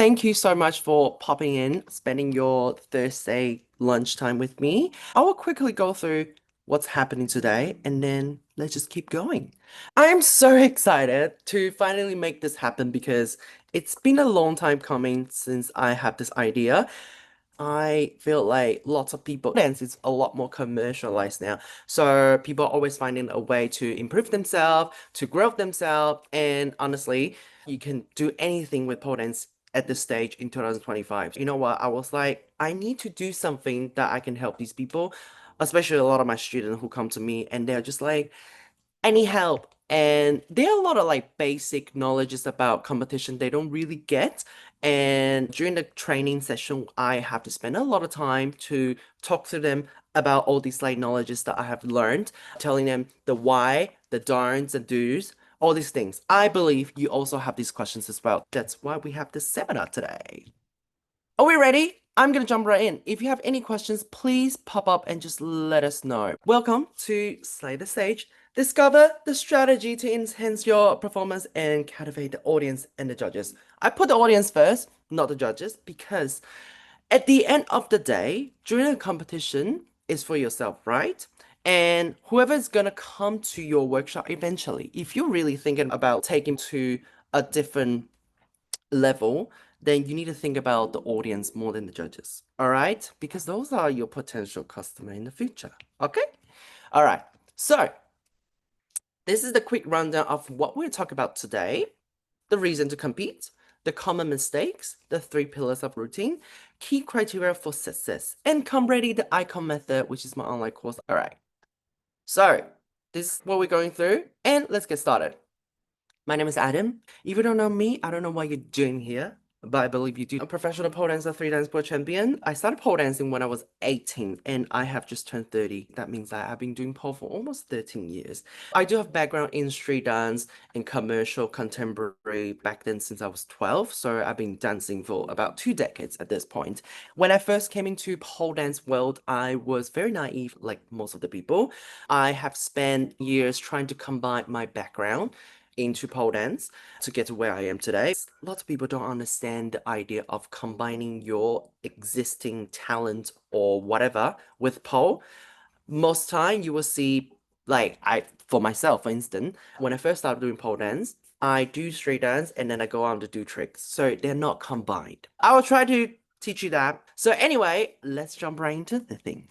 Thank you so much for popping in, spending your Thursday lunchtime with me. I will quickly go through what's happening today and then let's just keep going. I'm so excited to finally make this happen because it's been a long time coming since I have this idea. I feel like lots of people dance is a lot more commercialized now. So people are always finding a way to improve themselves, to grow themselves, and honestly, you can do anything with pole dance at this stage in 2025. You know what? I was like, I need to do something that I can help these people, especially a lot of my students who come to me and they're just like, I need help. And there are a lot of like basic knowledges about competition they don't really get. And during the training session, I have to spend a lot of time to talk to them about all these like knowledges that I have learned, telling them the why, the don'ts, the do's, all these things. I believe you also have these questions as well. That's why we have this seminar today. Are we ready? I'm gonna jump right in. If you have any questions, please pop up and just let us know. Welcome to Slay the Stage. Discover the strategy to enhance your performance and captivate the audience and the judges. I put the audience first, not the judges, because at the end of the day, during a competition is for yourself, right? And whoever is gonna come to your workshop eventually, if you're really thinking about taking to a different level, then you need to think about the audience more than the judges. All right? Because those are your potential customer in the future. Okay? All right. So this is the quick rundown of what we're talking about today. The reason to compete, the common mistakes, the 3 pillars of routine, key criteria for success, and come ready the icon method, which is my online course. All right. So this is what we're going through, and let's get started. My name is Adam. If you don't know me, I don't know what you're doing here, but I believe you do. I'm a professional pole dancer, 3 dance world champion. I started pole dancing when I was 18 and I have just turned 30. That means that I've been doing pole for almost 13 years. I do have background in street dance and commercial contemporary back then since I was 12. So I've been dancing for about 2 decades at this point. When I first came into pole dance world, I was very naive like most of the people. I have spent years trying to combine my background into pole dance to get to where I am today. Lots of people don't understand the idea of combining your existing talent or whatever with pole. Most time you will see, like for myself, for instance, when I first started doing pole dance, I do street dance and then I go on to do tricks. So they're not combined. I will try to teach you that. So anyway, let's jump right into the thing.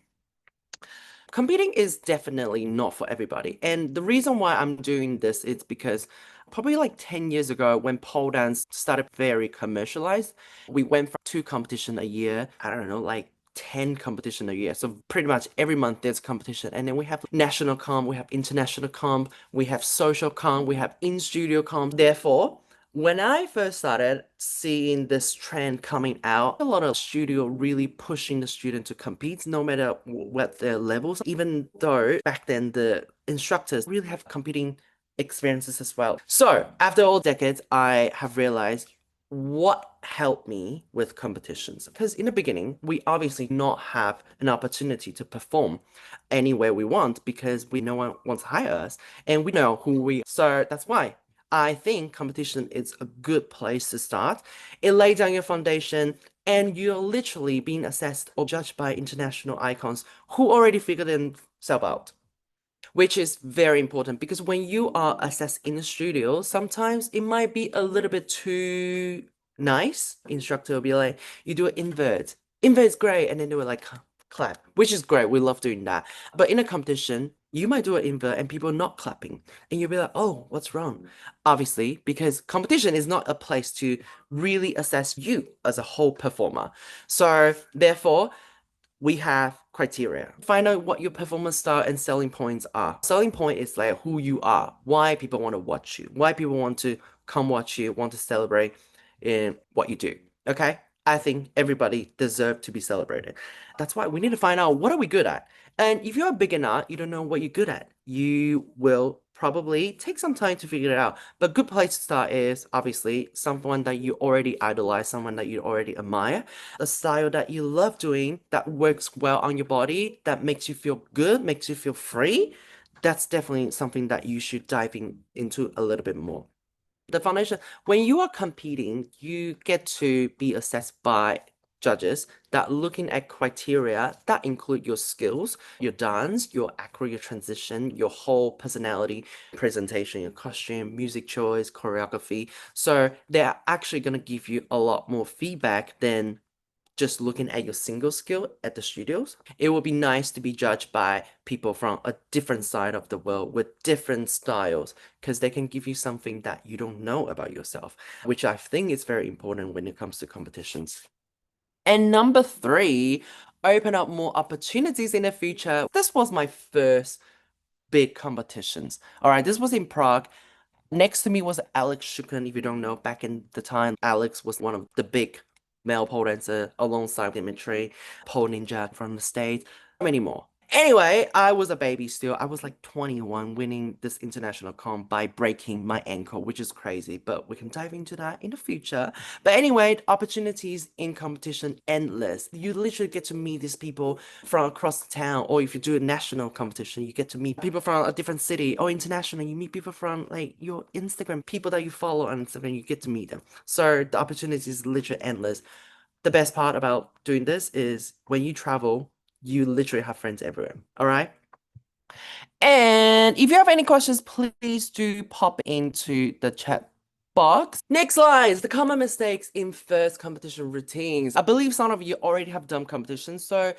Competing is definitely not for everybody. And the reason why I'm doing this is because probably like 10 years ago when pole dance started very commercialized, we went from 2 competition a year, I don't know, like 10 competition a year. So pretty much every month there's competition. And then we have national comp, we have international comp, we have social comp, we have in-studio comp. Therefore, when I first started seeing this trend coming out, a lot of studio really pushing the student to compete no matter what their levels, even though back then the instructors really have competing experiences as well. So after all decades, I have realized what helped me with competitions. Because in the beginning, we obviously not have an opportunity to perform anywhere we want because no one wants to hire us and we know who we are. So that's why I think competition is a good place to start. It lays down your foundation and you're literally being assessed or judged by international icons who already figured themselves out. Which is very important because when you are assessed in the studio, sometimes it might be a little bit too nice. Instructor will be like, you do an invert. Invert is great. And then they will like clap, which is great. We love doing that. But in a competition, you might do an invert and people not clapping. And you'll be like, oh, what's wrong? Obviously, because competition is not a place to really assess you as a whole performer. So therefore, we have criteria. Find out what your performance style and selling points are. Selling point is like who you are, why people want to watch you, why people want to come watch you, want to celebrate in what you do. Okay? I think everybody deserves to be celebrated. That's why we need to find out what are we good at. And if you're a beginner, you don't know what you're good at. You will probably take some time to figure it out. But good place to start is obviously someone that you already idolize, someone that you already admire, a style that you love doing that works well on your body, that makes you feel good, makes you feel free. That's definitely something that you should dive into a little bit more. The foundation, when you are competing, you get to be assessed by judges that looking at criteria that include your skills, your dance, your acro, your transition, your whole personality, presentation, your costume, music choice, choreography. So they're actually going to give you a lot more feedback than just looking at your single skill at the studios. It would be nice to be judged by people from a different side of the world with different styles because they can give you something that you don't know about yourself, which I think is very important when it comes to competitions. And number three, open up more opportunities in the future. This was my first big competitions. All right, this was in Prague. Next to me was Alex Shukran. If you don't know, back in the time, Alex was one of the big male pole dancer alongside Dimitri, pole ninja from the States, many more. Anyway, I was a baby still. I was like 21 winning this international comp by breaking my ankle, which is crazy, but we can dive into that in the future. But anyway, opportunities in competition endless. You literally get to meet these people from across the town, or if you do a national competition, you get to meet people from a different city, or international, you meet people from like your Instagram, people that you follow on Instagram, you get to meet them. So the opportunities is literally endless. The best part about doing this is when you travel, you literally have friends everywhere. All right. And if you have any questions, please do pop into the chat box. Next slides, the common mistakes in first competition routines. I believe some of you already have done competitions, so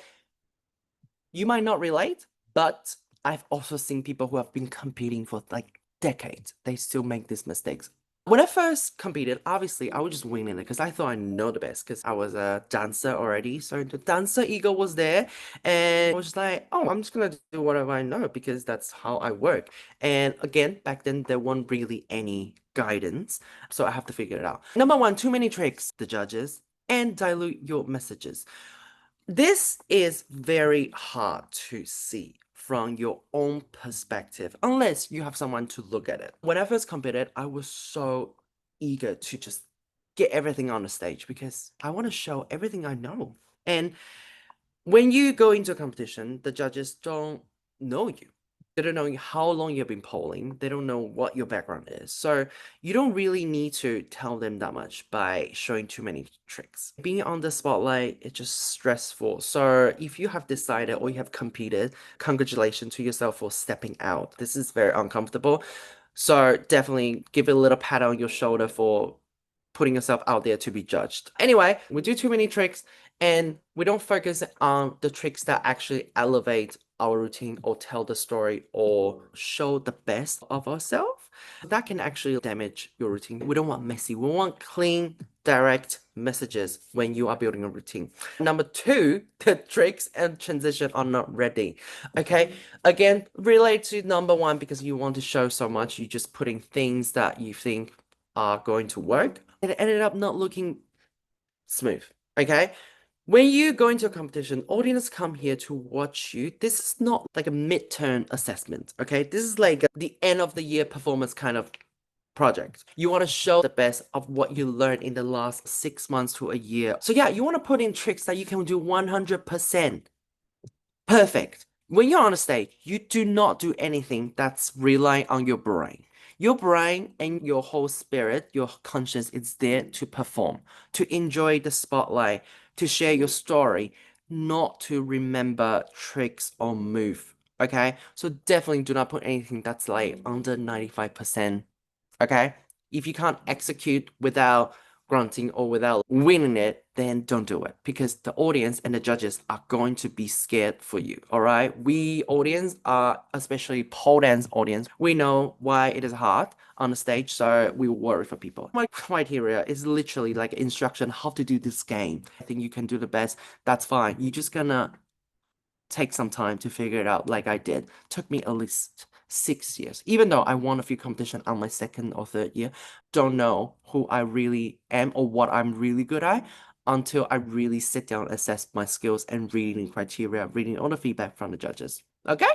you might not relate, but I've also seen people who have been competing for like decades. They still make these mistakes. When I first competed, obviously I was just winging it because I thought I know the best because I was a dancer already. So the dancer ego was there, and I was just like, oh, I'm just gonna do whatever I know because that's how I work. And again, back then there weren't really any guidance, so I have to figure it out. Number one, too many tricks, the judges, and dilute your messages. This is very hard to see from your own perspective, unless you have someone to look at it. When I first competed, I was so eager to just get everything on the stage because I want to show everything I know. And when you go into a competition, the judges don't know you. They don't know how long you've been polling. They don't know what your background is. So you don't really need to tell them that much by showing too many tricks. Being on the spotlight is just stressful. So if you have decided or you have competed, congratulations to yourself for stepping out. This is very uncomfortable. So definitely give it a little pat on your shoulder for putting yourself out there to be judged. Anyway, we do too many tricks and we don't focus on the tricks that actually elevate our routine or tell the story or show the best of ourselves. That can actually damage your routine. We don't want messy. We want clean, direct messages when you are building a routine. Number two, the tricks and transition are not ready. Okay, again, relate to number one because you want to show so much. You're just putting things that you think are going to work. It ended up not looking smooth. Okay. When you go into a competition, audience come here to watch you. This is not like a midterm assessment. Okay. This is like the end of the year performance kind of project. You want to show the best of what you learned in the last 6 months to a year. So yeah, you want to put in tricks that you can do 100%. Perfect. When you're on a stage, you do not do anything that's relying on your brain. Your brain and your whole spirit, your conscience is there to perform, to enjoy the spotlight, to share your story, not to remember tricks or move. Okay? So definitely do not put anything that's like under 95%. Okay? If you can't execute without grunting or without winning it, then don't do it because the audience and the judges are going to be scared for you. All right. We audience are especially pole dance audience. We know why it is hard on the stage, so we worry for people. My criteria is literally like instruction how to do this game. I think you can do the best. That's fine. You're just gonna take some time to figure it out like I did. Took me at least 6 years. Even though I won a few competitions on my second or third year, don't know who I really am or what I'm really good at until I really sit down, assess my skills and reading criteria, reading all the feedback from the judges. Okay?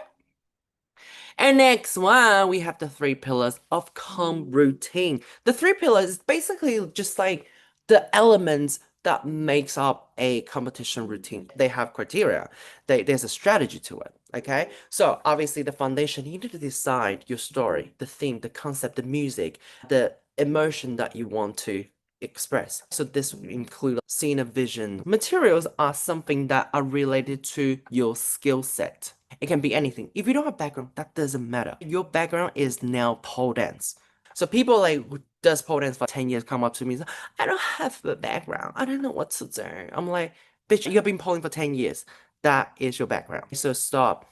And next one, we have the three pillars of calm routine. The three pillars is basically just like the elements that makes up a competition routine. They have criteria. There's a strategy to it. Okay. So obviously the foundation, you need to decide your story, the theme, the concept, the music, the emotion that you want to express. So this would include scene of vision. Materials are something that are related to your skill set. It can be anything. If you don't have background, that doesn't matter. Your background is now pole dance. So people like who does pole dance for 10 years come up to me and say, I don't have a background. I don't know what to do. I'm like, bitch, you've been polling for 10 years. That is your background. So stop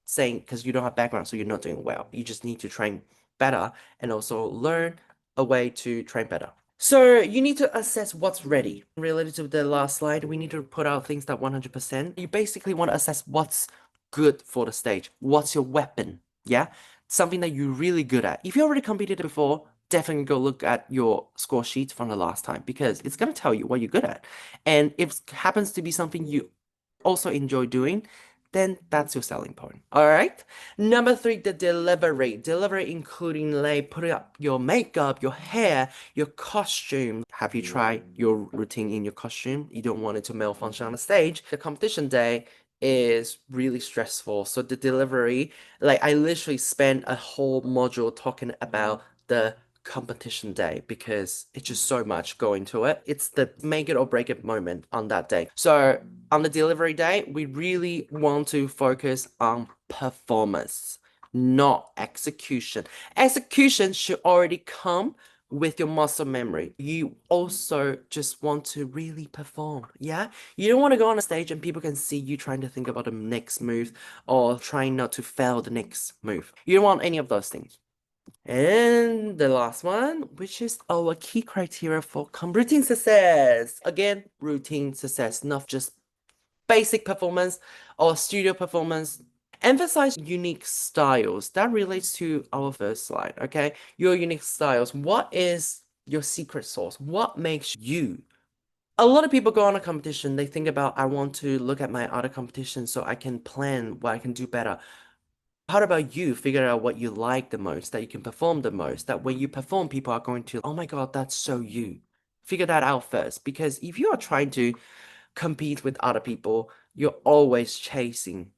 saying because you don't have background, so you're not doing well. You just need to train better and also learn a way to train better. So you need to assess what's ready. Related to the last slide, we need to put out things that 100%. You basically want to assess what's good for the stage. What's your weapon? Yeah? Something that you're really good at. If you already competed before, definitely go look at your score sheet from the last time because it's going to tell you what you're good at. And if it happens to be something you also enjoy doing, then that's your selling point. All right. Number three, the delivery. Delivery including like putting up your makeup, your hair, your costume. Have you tried your routine in your costume? You don't want it to malfunction on the stage. The competition day is really stressful. So the delivery, like I literally spent a whole module talking about the competition day because it's just so much going to it. It's the make it or break it moment on that day. So on the delivery day, we really want to focus on performance, not execution. Execution should already come with your muscle memory. You also just want to really perform, yeah? You don't want to go on a stage and people can see you trying to think about the next move or trying not to fail the next move. You don't want any of those things. And the last one, which is our key criteria for routine success. Again, routine success, not just basic performance or studio performance. Emphasize unique styles. That relates to our first slide, okay? Your unique styles. What is your secret sauce? What makes you? A lot of people go on a competition, they think about, I want to look at my other competitions so I can plan what I can do better. How about you figure out what you like the most, that you can perform the most, that when you perform, people are going to, oh my God, that's so you. Figure that out first, because if you are trying to compete with other people, you're always chasing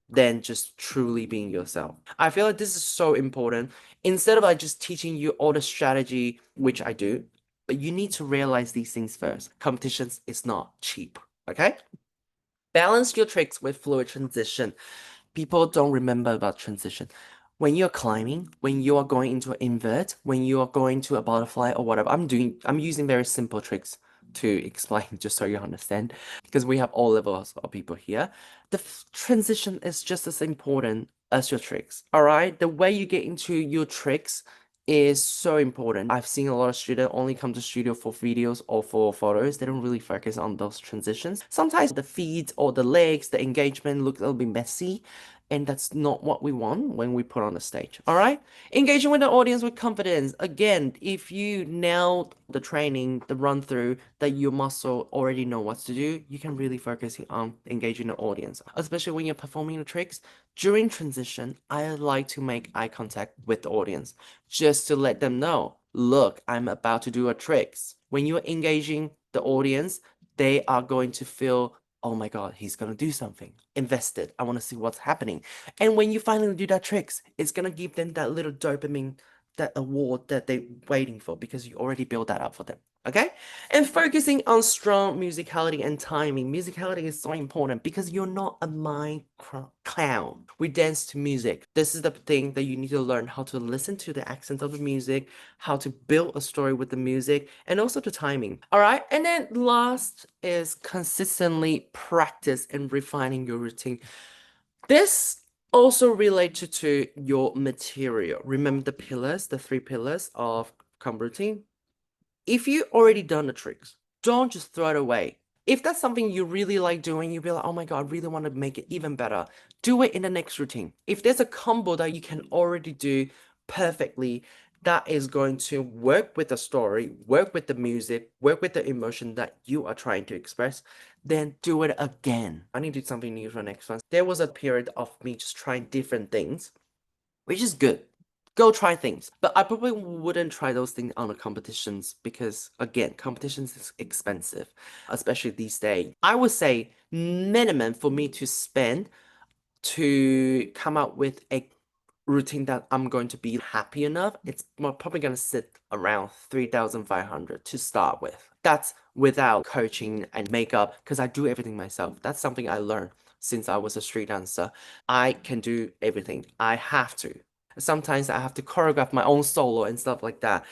than just truly being yourself. I feel like this is so important. Instead of like just teaching you all the strategy, which I do, but you need to realize these things first. Competitions is not cheap, okay? Balance your tricks with fluid transition. People don't remember about transition. When you're climbing, when you are going into an invert, when you are going to a butterfly or whatever, I'm using very simple tricks to explain just so you understand because we have all levels of people here. The transition is just as important as your tricks. All right, the way you get into your tricks is so important. I've seen a lot of students only come to studio for videos or for photos. They don't really focus on those transitions. Sometimes the feet or the legs, the engagement look a little bit messy, and that's not what we want when we put on the stage. All right? Engaging with the audience with confidence. Again, if you nail the training, the run through, that your muscle already know what to do, you can really focus on engaging the audience. Especially when you're performing the tricks. During transition, I like to make eye contact with the audience just to let them know, look, I'm about to do a tricks. When you're engaging the audience, they are going to feel, oh my God, he's gonna do something. Invested. I want to see what's happening. And when you finally do that tricks, it's gonna give them that little dopamine, that award that they're waiting for because you already built that up for them. Okay? And focusing on strong musicality and timing. Musicality is so important because you're not a mind clown. We dance to music. This is the thing that you need to learn how to listen to the accent of the music, how to build a story with the music, and also the timing. All right. And then last is consistently practice and refining your routine. This also related to your material. Remember the pillars, the three pillars of routine? If you already done the tricks, don't just throw it away. If that's something you really like doing, you'll be like, oh my God, I really want to make it even better. Do it in the next routine. If there's a combo that you can already do perfectly, that is going to work with the story, work with the music, work with the emotion that you are trying to express, then do it again. I need to do something new for the next one. There was a period of me just trying different things, which is good. Go try things. But I probably wouldn't try those things on the competitions because, again, competitions is expensive, especially these days. I would say minimum for me to spend to come out with a routine that I'm going to be happy enough, it's probably going to sit around 3,500 to start with. That's without coaching and makeup because I do everything myself. That's something I learned since I was a street dancer. I can do everything. I have to. Sometimes I have to choreograph my own solo and stuff like that.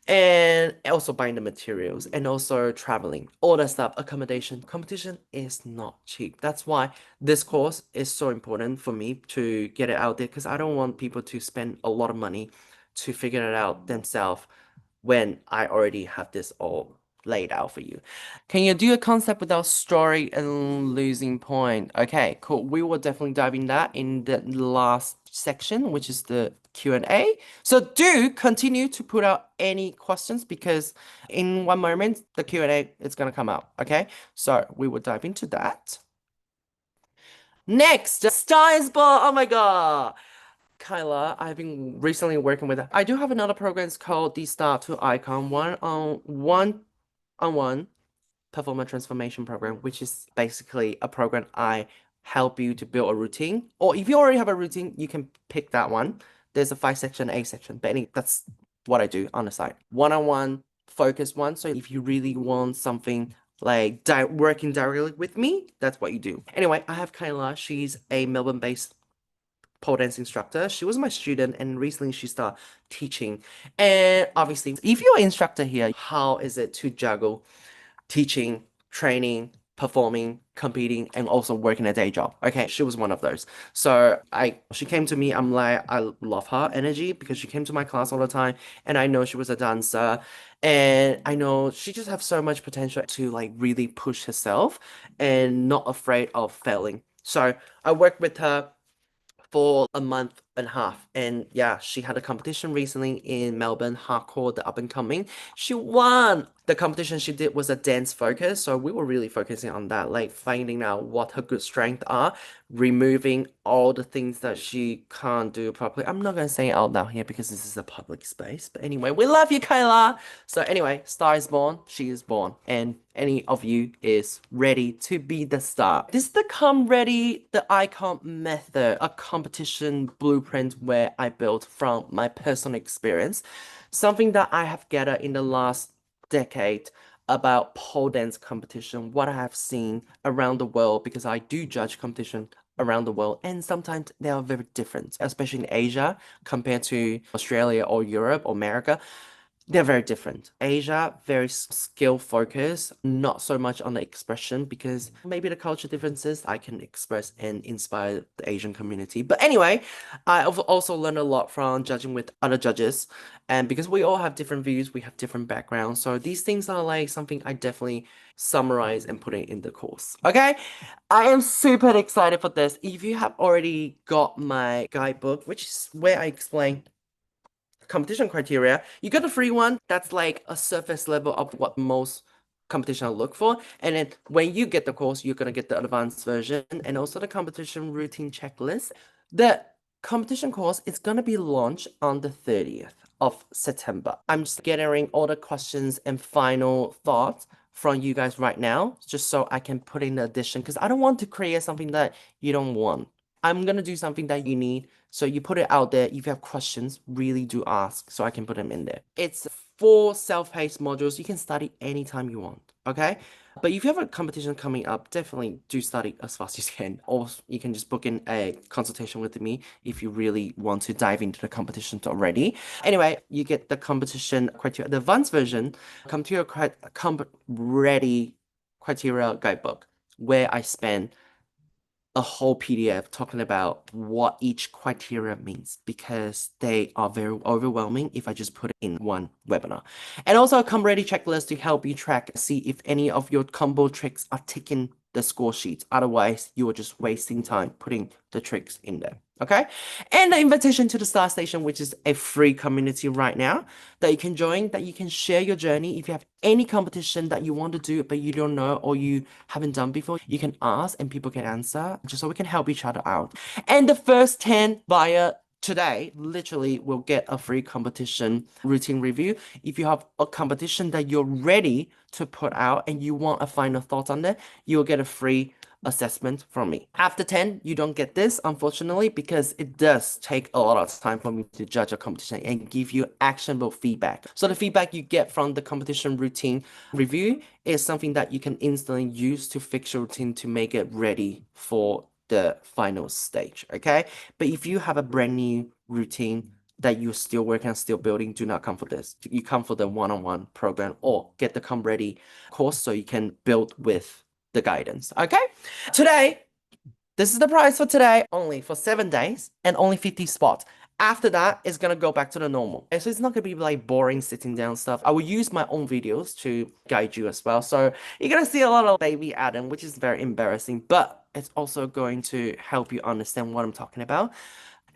And also buying the materials and also traveling, all that stuff, accommodation. Competition is not cheap. That's why this course is so important for me to get it out there because I don't want people to spend a lot of money to figure it out themselves when I already have this all laid out for you. Can you do a concept without story and losing point? Okay, cool. We will definitely dive in that in the last section, which is the Q&A. So do continue to put out any questions because in one moment the Q&A is gonna come out. Okay, so we will dive into that. Next, Star is Born. Oh my god. Kyla, I've been recently working with. I do have another program. It's called the Star to Icon one-on-one performance transformation program, which is basically a program I help you to build a routine. Or if you already have a routine, you can pick that one. There's a 5 section, 8 section, but that's what I do on the side. One-on-one focus one. So if you really want something like working directly with me, that's what you do. Anyway, I have Kyla. She's a Melbourne-based pole dance instructor. She was my student and recently she started teaching. And obviously, if you're an instructor here, how is it to juggle teaching, training, performing, competing, and also working a day job? Okay, she was one of those. So she came to me, I'm like, I love her energy because she came to my class all the time and I know she was a dancer and I know she just have so much potential to like really push herself and not afraid of failing. So I worked with her for a month and a half. And yeah, she had a competition recently in Melbourne, hardcore, the up and coming. She won. The competition she did was a dance focus. So we were really focusing on that, like finding out what her good strengths are, removing all the things that she can't do properly. I'm not gonna say it out loud here because this is a public space. But anyway, we love you, Kayla. So anyway, Star is born, she is born, and any of you is ready to be the star. This is the Come Ready, the Icon method, a competition blueprint where I built from my personal experience, something that I have gathered in the last decade about pole dance competition, what I have seen around the world, because I do judge competition around the world, and sometimes they are very different, especially in Asia compared to Australia or Europe or America. They're very different. Asia, very skill focused, not so much on the expression because maybe the culture differences I can express and inspire the Asian community. But anyway, I've also learned a lot from judging with other judges. And because we all have different views, we have different backgrounds. So these things are like something I definitely summarize and put it in the course. Okay? I am super excited for this. If you have already got my guidebook, which is where I explain competition criteria, you get a free one that's like a surface level of what most competition look for. And then when you get the course, you're gonna get the advanced version and also the competition routine checklist. The competition course is gonna be launched on the 30th of September. I'm just gathering all the questions and final thoughts from you guys right now, just so I can put in the addition because I don't want to create something that you don't want. I'm gonna do something that you need. So you put it out there. If you have questions, really do ask so I can put them in there. It's 4 self-paced modules. You can study anytime you want, okay? But if you have a competition coming up, definitely do study as fast as you can. Or you can just book in a consultation with me if you really want to dive into the competitions already. Anyway, you get the competition criteria, the advanced version, come to your ready criteria guidebook where I spend a whole PDF talking about what each criteria means because they are very overwhelming if I just put it in one webinar. And also a come ready checklist to help you track, see if any of your combo tricks are ticking the score sheets. Otherwise, you are just wasting time putting the tricks in there. Okay. And the invitation to the Star Station, which is a free community right now that you can join, that you can share your journey. If you have any competition that you want to do, but you don't know or you haven't done before, you can ask and people can answer just so we can help each other out. And the first 10 buyer today literally will get a free competition routine review. If you have a competition that you're ready to put out and you want a final thought on it, you'll get a free assessment from me. After 10, you don't get this, unfortunately, because it does take a lot of time for me to judge a competition and give you actionable feedback. So the feedback you get from the competition routine review is something that you can instantly use to fix your routine to make it ready for the final stage, okay? But if you have a brand new routine that you're still working on, still building, do not come for this. You come for the one-on-one program or get the Come Ready course so you can build with the guidance, okay? Today, this is the price for today, only for 7 days and only 50 spots. After that, it's gonna go back to the normal. And so it's not gonna be like boring sitting down stuff. I will use my own videos to guide you as well. So you're gonna see a lot of baby Adam, which is very embarrassing, but it's also going to help you understand what I'm talking about.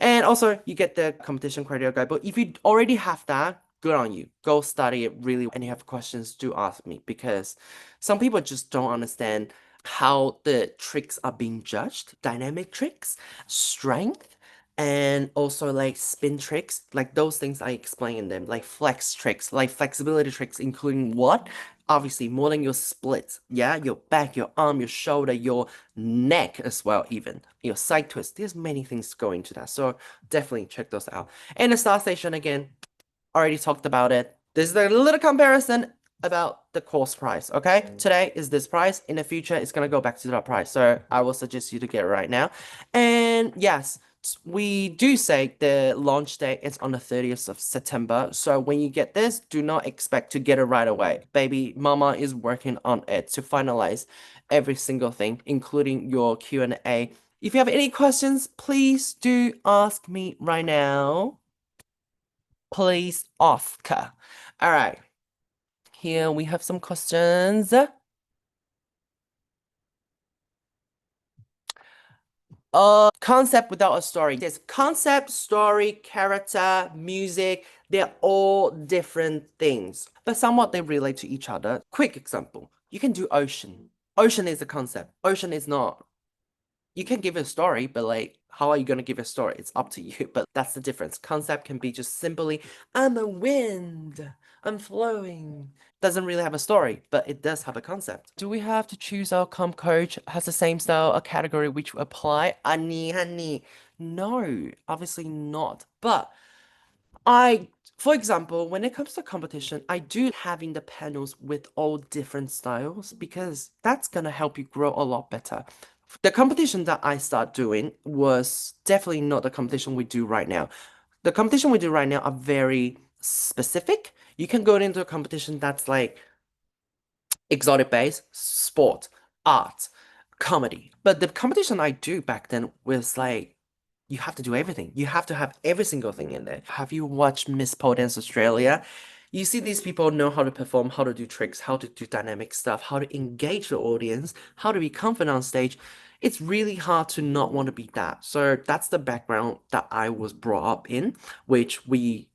And also, you get the competition criteria guide. But if you already have that, good on you. Go study it really. And you have questions, do ask me because some people just don't understand how the tricks are being judged. Dynamic tricks, strength, and also like spin tricks. Like those things I explain in them. Like flex tricks, like flexibility tricks, including what? Obviously, more than your splits. Yeah, your back, your arm, your shoulder, your neck as well, even your side twist. There's many things going into that. So definitely check those out. And the Star Station again, already talked about it. This is a little comparison about the course price, okay? Today is this price. In the future, it's gonna go back to that price. So I will suggest you to get it right now. And yes, we do say the launch date is on the 30th of September. So when you get this, do not expect to get it right away. Baby mama is working on it to finalize every single thing, including your Q&A. If you have any questions, please do ask me right now. Please ask. All right. Here we have some questions. Concept without a story. There's concept, story, character, music. They're all different things, but somewhat they relate to each other. Quick example. You can do ocean. Ocean is a concept. Ocean is not. You can give a story, but like, how are you going to give a story? It's up to you, but that's the difference. Concept can be just simply, I'm a wind, I'm flowing. Doesn't really have a story, but it does have a concept. Do we have to choose our comp coach has the same style, a category which apply? Honey. No, obviously not. But for example, when it comes to competition, I do having the panels with all different styles because that's gonna help you grow a lot better. The competition that I start doing was definitely not the competition we do right now. The competition we do right now are very specific. You can go into a competition that's like exotic base, sport, art, comedy. But the competition I do back then was like, you have to do everything. You have to have every single thing in there. Have you watched Miss Pole Dance Australia? You see these people know how to perform, how to do tricks, how to do dynamic stuff, how to engage the audience, how to be confident on stage. It's really hard to not want to be that. So that's the background that I was brought up in, which we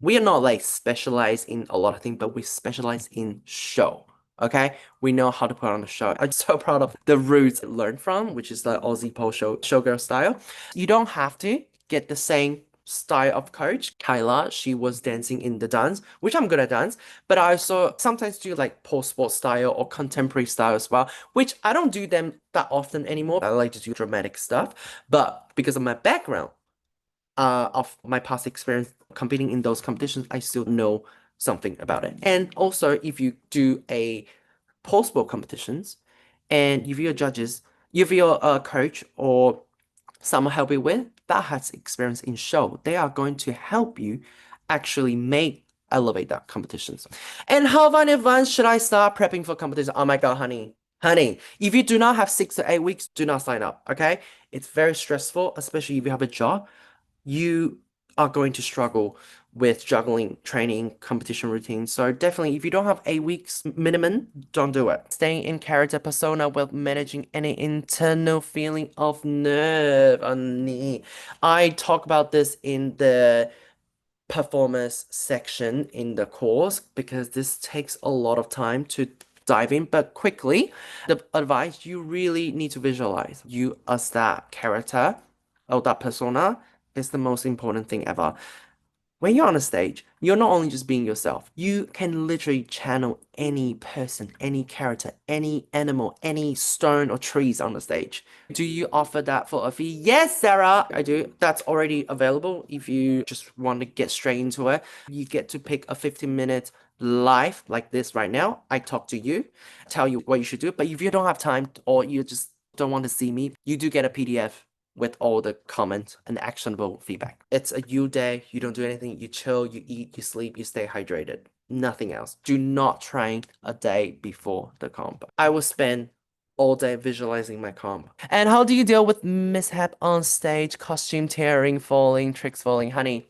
are not like specialized in a lot of things, but we specialize in show. Okay, we know how to put on a show. I'm so proud of the roots I learned from, which is the Aussie pole showgirl style. You don't have to get the same style of coach. Kyla, she was dancing in the dance, which I'm good at dance, but I also sometimes do like pole sport style or contemporary style as well, which I don't do them that often anymore. I like to do dramatic stuff, but because of my background, of my past experience competing in those competitions, I still know something about it. And also, if you do a post-sport competitions, and if your judges, if your coach or someone help you with that has experience in show, they are going to help you actually make elevate that competitions. And how far in advance should I start prepping for competition? Oh my God, honey. Honey, if you do not have 6 to 8 weeks, do not sign up, okay? It's very stressful, especially if you have a job you are going to struggle with juggling training, competition routines. So definitely, if you don't have 8 weeks minimum, don't do it. Staying in character persona while managing any internal feeling of nerve on knee. I talk about this in the performance section in the course because this takes a lot of time to dive in, but quickly, the advice you really need to visualize you as that character or that persona is the most important thing ever. When you're on a stage, you're not only just being yourself, you can literally channel any person, any character, any animal, any stone or trees on the stage. Do you offer that for a fee? Yes, Sarah, I do. That's already available if you just want to get straight into it. You get to pick a 15-minute live like this right now. I talk to you, tell you what you should do. But if you don't have time or you just don't want to see me, you do get a PDF with all the comments and actionable feedback. It's a you day. You don't do anything. You chill, you eat, you sleep, you stay hydrated. Nothing else. Do not train a day before the comp. I will spend all day visualizing my comp. And how do you deal with mishap on stage, costume tearing, falling, tricks falling? Honey,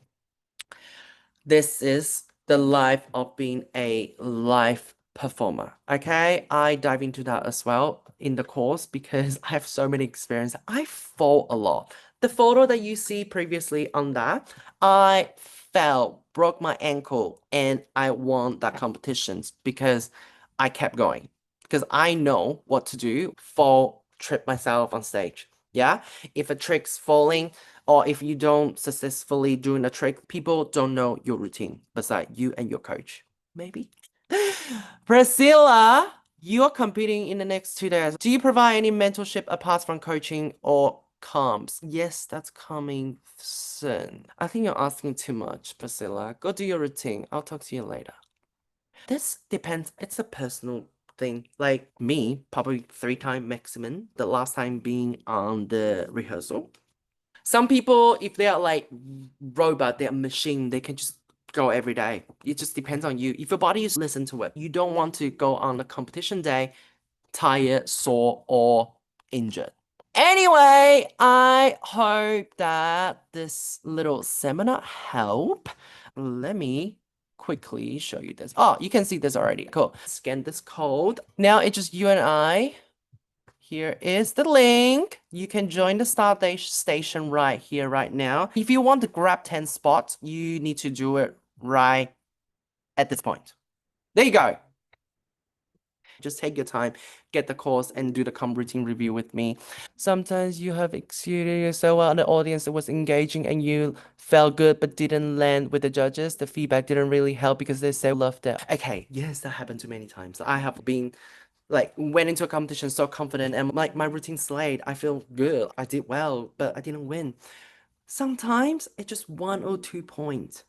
this is the life of being a live performer. Okay, I dive into that as well in the course because I have so many experience. I fall a lot. The photo that you see previously on that, I fell, broke my ankle, and I won that competitions because I kept going. Because I know what to do, fall, trip myself on stage. Yeah, if a trick's falling, or if you don't successfully doing a trick, people don't know your routine beside you and your coach. Maybe. Priscilla, you're competing in the next 2 days. Do you provide any mentorship apart from coaching or comps? Yes, that's coming soon. I think you're asking too much, Priscilla. Go do your routine. I'll talk to you later. This depends. It's a personal thing. Like me, probably 3 times maximum. The last time being on the rehearsal. Some people, if they are like robot, they're machine, they can just go every day. It just depends on you. If your body is listen to it, you don't want to go on the competition day tired, sore, or injured. Anyway, I hope that this little seminar help. Let me quickly show you this. Oh, you can see this already. Cool. Scan this code. Now it's just you and I. Here is the link. You can join the start station right here, right now. If you want to grab 10 spots, you need to do it right at this point. There you go. Just take your time, get the course, and do the comp routine review with me. Sometimes you have executed yourself well, and the audience was engaging and you felt good but didn't land with the judges. The feedback didn't really help because they said loved it. Okay, yes, that happened too many times. I have been like went into a competition so confident and like my routine slayed. I feel good. I did well, but I didn't win. Sometimes it's just 1 or 2 points.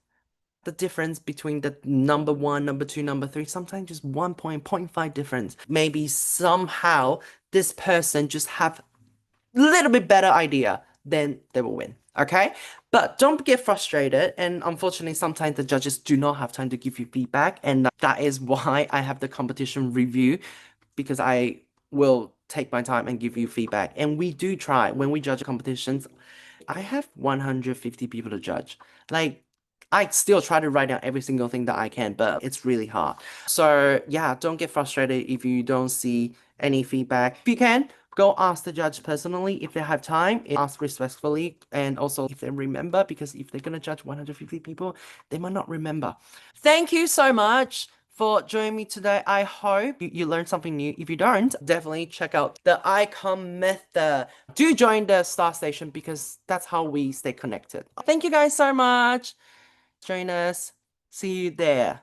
The difference between the number one, number two, number three, sometimes just 1 point, 0.5 difference. Maybe somehow this person just have a little bit better idea, then they will win. Okay? But don't get frustrated. And unfortunately, sometimes the judges do not have time to give you feedback. And that is why I have the competition review because I will take my time and give you feedback. And we do try when we judge competitions. I have 150 people to judge. Like, I still try to write down every single thing that I can, but it's really hard. So, yeah, don't get frustrated if you don't see any feedback. If you can, go ask the judge personally if they have time, ask respectfully, and also if they remember, because if they're gonna judge 150 people, they might not remember. Thank you so much for joining me today. I hope you learned something new. If you don't, definitely check out the icon method. Do join the Star Station because that's how we stay connected. Thank you guys so much. Join us. See you there.